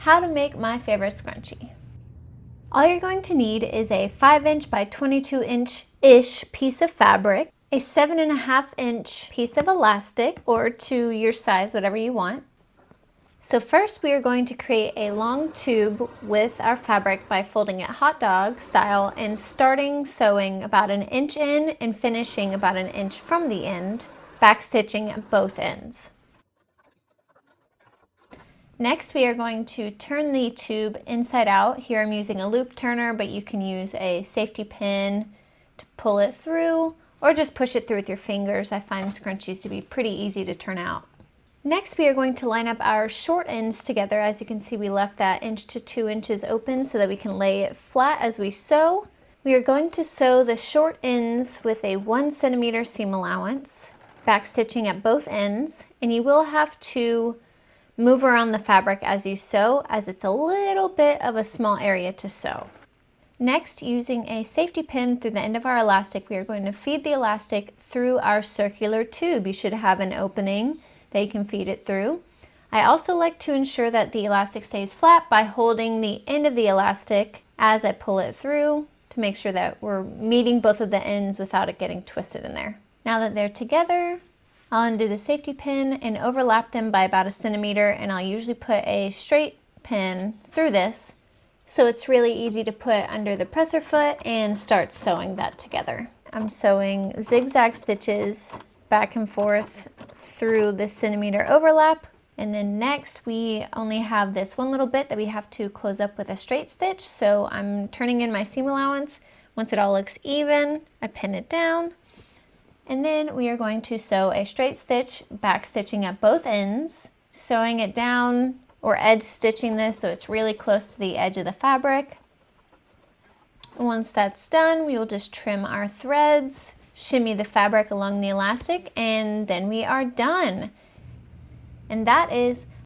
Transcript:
How to make my favorite scrunchie. All you're going to need is a 5" by 22" piece of fabric, a 7.5" piece of elastic, or to your size, whatever you want. So first we are going to create a long tube with our fabric by folding it hot dog style and starting sewing about 1 inch in and finishing about 1 inch from the end, back stitching at both ends. Next, we are going to turn the tube inside out. Here I'm using a loop turner, but you can use a safety pin to pull it through, or just push it through with your fingers. I find scrunchies to be pretty easy to turn out. Next, we are going to line up our short ends together. As you can see, we left that 1 to 2 inches open so that we can lay it flat as we sew. We are going to sew the short ends with a 1 centimeter seam allowance, back stitching at both ends, and you will have to move around the fabric as you sew, as it's a little bit of a small area to sew. Next, using a safety pin through the end of our elastic, we are going to feed the elastic through our circular tube. You should have an opening that you can feed it through. I also like to ensure that the elastic stays flat by holding the end of the elastic as I pull it through to make sure that we're meeting both of the ends without it getting twisted in there. Now that they're together, I'll undo the safety pin and overlap them by about 1 centimeter, and I'll usually put a straight pin through this so it's really easy to put under the presser foot and start sewing that together. I'm sewing zigzag stitches back and forth through the centimeter overlap, and then next we only have this one little bit that we have to close up with a straight stitch, so I'm turning in my seam allowance. Once it all looks even, I pin it down. And then we are going to sew a straight stitch, back stitching at both ends, sewing it down or edge stitching this so it's really close to the edge of the fabric. Once that's done, we will just trim our threads, shimmy the fabric along the elastic, and then we are done. And that is